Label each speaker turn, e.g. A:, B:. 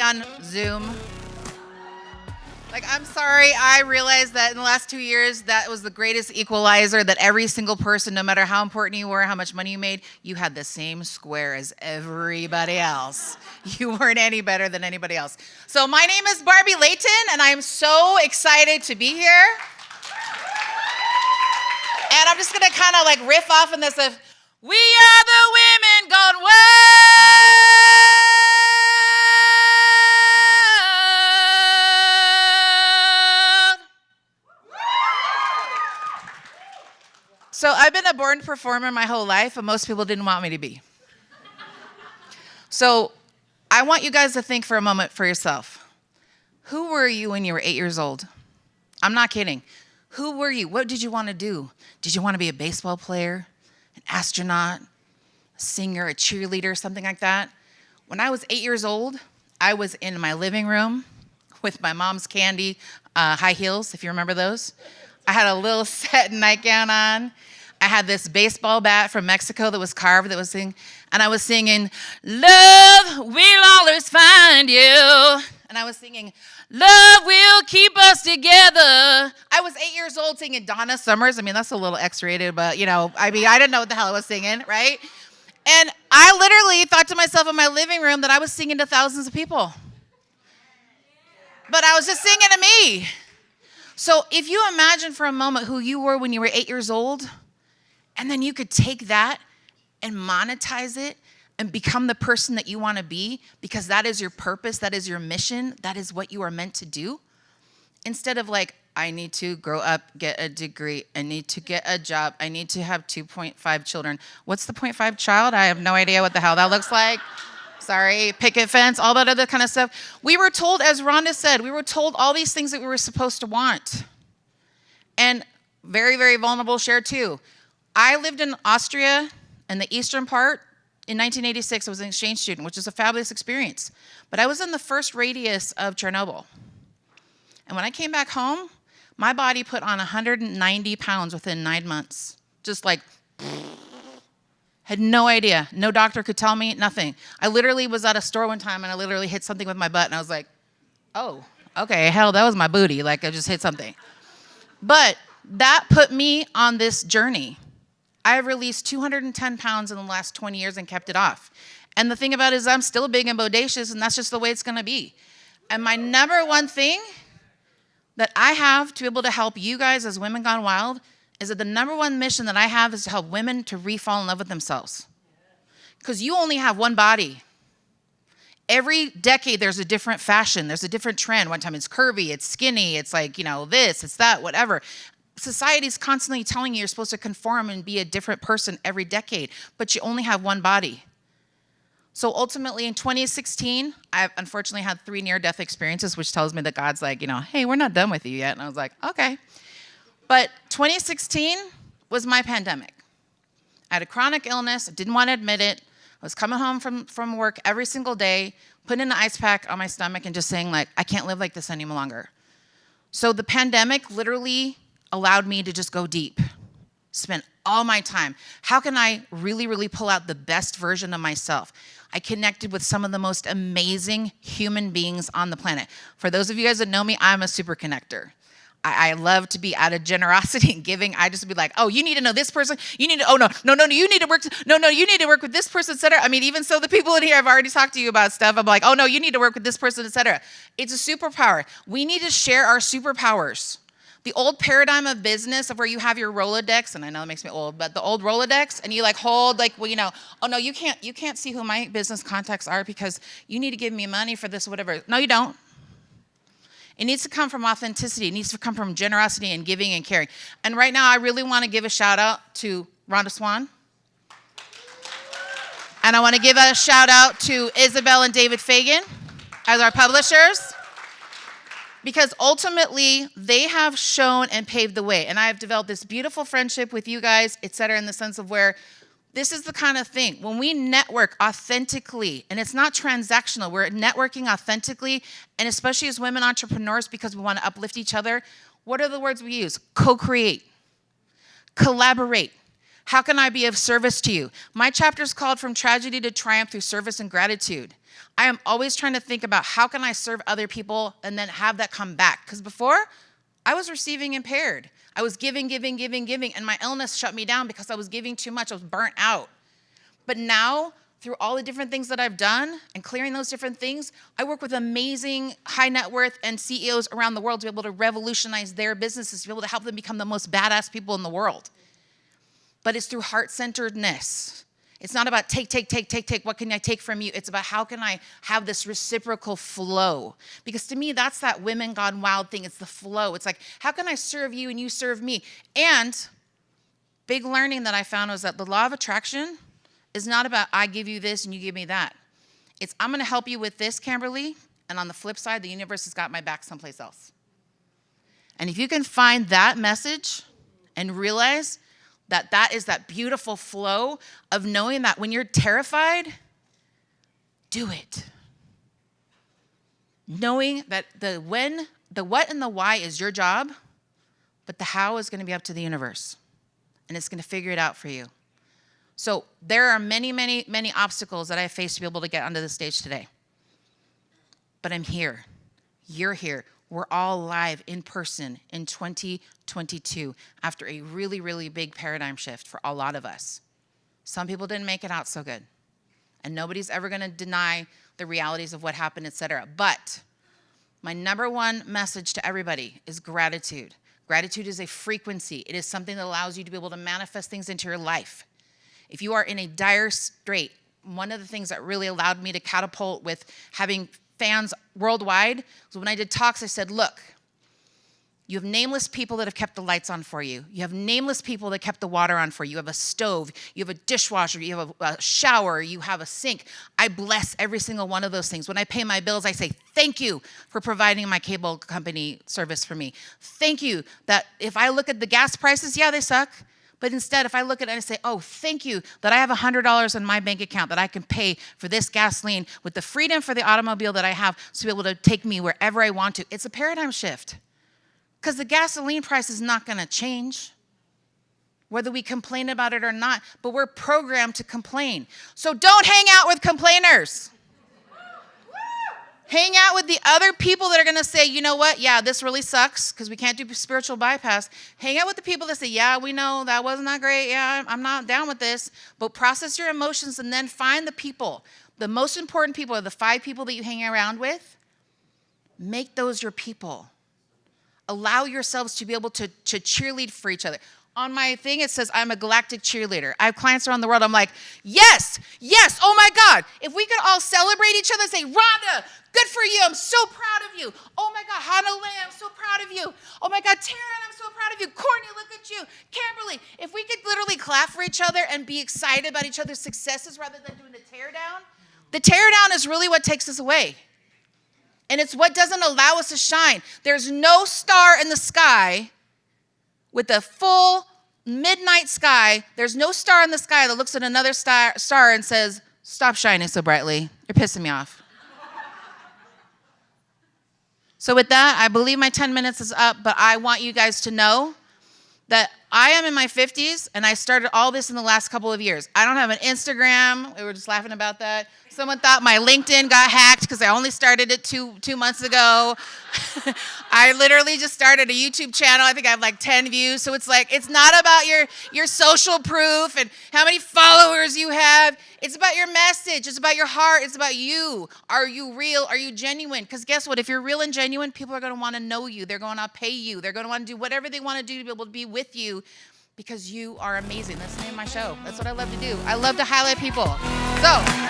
A: be on Zoom. Like, I'm sorry, I realized that in the last 2 years, that was the greatest equalizer, that every single person, no matter how important you were, how much money you made, you had the same square as everybody else. You weren't any better than anybody else. So my name is Barbie Layton, and I am so excited to be here. And I'm just gonna kind of like riff off on this of, we are the women gone wild. So I've been a born performer my whole life, and most people didn't want me to be. So I want you guys to think for a moment for yourself. Who were you when you were 8 years old? I'm not kidding. Who were you? What did you want to do? Did you want to be a baseball player, an astronaut, a singer, a cheerleader, something like that? When I was 8 years old, I was in my living room with my mom's candy high heels, if you remember those. I had a little set nightgown on. I had this baseball bat from Mexico that was carved, and I was singing, "Love will always find you." And I was singing, "Love will keep us together." I was 8 years old singing Donna Summers. I mean, that's a little X-rated, but I didn't know what the hell I was singing, right? And I literally thought to myself in my living room that I was singing to thousands of people. But I was just singing to me. So if you imagine for a moment who you were when you were 8 years old, and then you could take that and monetize it and become the person that you want to be, because that is your purpose, that is your mission, that is what you are meant to do. Instead of like, I need to grow up, get a degree, I need to get a job, I need to have 2.5 children. What's the 0.5 child? I have no idea what the hell that looks like. Sorry, picket fence, all that other kind of stuff. We were told, as Rhonda said, we were told all these things that we were supposed to want. And very, very vulnerable share too. I lived in Austria in the eastern part. In 1986, I was an exchange student, which is a fabulous experience. But I was in the first radius of Chernobyl. And when I came back home, my body put on 190 pounds within 9 months. Just like, had no idea. No doctor could tell me, nothing. I literally was at a store one time and I literally hit something with my butt and I was like, oh, okay, hell, that was my booty. Like I just hit something. But that put me on this journey. I released 210 pounds in the last 20 years and kept it off. And the thing about it is I'm still big and bodacious, and that's just the way it's gonna be. And my number one thing that I have to be able to help you guys as Women Gone Wild is that the number one mission that I have is to help women to re-fall in love with themselves. Because you only have one body. Every decade there's a different fashion, there's a different trend. One time it's curvy, it's skinny, it's like, this, it's that, whatever. Society's constantly telling you you're supposed to conform and be a different person every decade, but you only have one body. So ultimately in 2016, I've unfortunately had 3 near-death experiences, which tells me that God's like, hey, we're not done with you yet. And I was like, okay. But 2016 was my pandemic. I had a chronic illness, I didn't want to admit it. I was coming home from work every single day, putting an ice pack on my stomach and just saying like, I can't live like this any longer. So the pandemic literally allowed me to just go deep, spend all my time. How can I really, really pull out the best version of myself? I connected with some of the most amazing human beings on the planet. For those of you guys that know me, I'm a super connector. I love to be out of generosity and giving. I just be like, oh, you need to know this person. You need to, oh, no, you need to work, you need to work with this person, et cetera. I mean, even so, the people in here, I've already talked to you about stuff. I'm like, oh, no, you need to work with this person, et cetera. It's a superpower. We need to share our superpowers. The old paradigm of business of where you have your Rolodex, and I know it makes me old, but the old Rolodex, and you like hold like, well, oh no, you can't see who my business contacts are because you need to give me money for this, whatever. No, you don't. It needs to come from authenticity. It needs to come from generosity and giving and caring. And right now, I really want to give a shout out to Rhonda Swan. And I want to give a shout out to Isabel and David Fagan as our publishers. Because ultimately, they have shown and paved the way. And I have developed this beautiful friendship with you guys, et cetera, in the sense of where this is the kind of thing. When we network authentically, and it's not transactional, we're networking authentically, and especially as women entrepreneurs because we want to uplift each other, what are the words we use? Co-create, collaborate, How can I be of service to you? My chapter is called From Tragedy to Triumph Through Service and Gratitude. I am always trying to think about how can I serve other people and then have that come back. Because before, I was receiving impaired. I was giving, and my illness shut me down because I was giving too much. I was burnt out. But now, through all the different things that I've done and clearing those different things, I work with amazing high net worth and CEOs around the world to be able to revolutionize their businesses, to be able to help them become the most badass people in the world. But it's through heart-centeredness. It's not about take. What can I take from you? It's about how can I have this reciprocal flow? Because to me, that's that women gone wild thing. It's the flow. It's like, how can I serve you and you serve me? And big learning that I found was that the law of attraction is not about I give you this and you give me that. It's I'm going to help you with this, Kimberly, and on the flip side, the universe has got my back someplace else. And if you can find that message and realize that that is that beautiful flow of knowing that when you're terrified, do it. Knowing that the what and the why is your job, but the how is going to be up to the universe. And it's going to figure it out for you. So there are many obstacles that I faced to be able to get onto the stage today. But I'm here. You're here. We're all live in person in 2022 after a really big paradigm shift for a lot of us. Some people didn't make it out so good. And nobody's ever going to deny the realities of what happened, etc. But my number one message to everybody is gratitude. Gratitude is a frequency. It is something that allows you to be able to manifest things into your life. If you are in a dire strait, one of the things that really allowed me to catapult with having fans worldwide was when I did talks, I said, look, you have nameless people that have kept the lights on for you. You have nameless people that kept the water on for you. You have a stove, you have a dishwasher, you have a shower, you have a sink. I bless every single one of those things. When I pay my bills, I say, thank you for providing my cable company service for me. Thank you that if I look at the gas prices, yeah, they suck. But instead, if I look at it and I say, oh, thank you that I have $100 in my bank account that I can pay for this gasoline with the freedom for the automobile that I have to be able to take me wherever I want to. It's a paradigm shift. Because the gasoline price is not going to change, whether we complain about it or not. But we're programmed to complain. So don't hang out with complainers. Hang out with the other people that are going to say, you know what? Yeah, this really sucks because we can't do spiritual bypass. Hang out with the people that say, yeah, we know that was not great. Yeah, I'm not down with this. But process your emotions and then find the people. The most important people are the 5 people that you hang around with. Make those your people. Allow yourselves to be able to cheerlead for each other. On my thing, it says, I'm a galactic cheerleader. I have clients around the world. I'm like, yes, oh my God. If we could all celebrate each other and say, Rhonda, good for you. I'm so proud of you. Oh my God, Hannah Lay, I'm so proud of you. Oh my God, Taryn, I'm so proud of you. Courtney, look at you. Kimberly, if we could literally clap for each other and be excited about each other's successes rather than doing the tear down is really what takes us away. And it's what doesn't allow us to shine. There's no star in the sky with the full midnight sky. There's no star in the sky that looks at another star and says, stop shining so brightly. You're pissing me off. So with that, I believe my 10 minutes is up, but I want you guys to know that I am in my 50s, and I started all this in the last couple of years. I don't have an Instagram. We were just laughing about that. Someone thought my LinkedIn got hacked because I only started it two months ago. I literally just started a YouTube channel. I think I have like 10 views. So it's like, it's not about your social proof and how many followers you have. It's about your message. It's about your heart. It's about you. Are you real? Are you genuine? Because guess what? If you're real and genuine, people are going to want to know you. They're going to pay you. They're going to want to do whatever they want to do to be able to be with you because you are amazing. That's the name of my show. That's what I love to do. I love to highlight people. So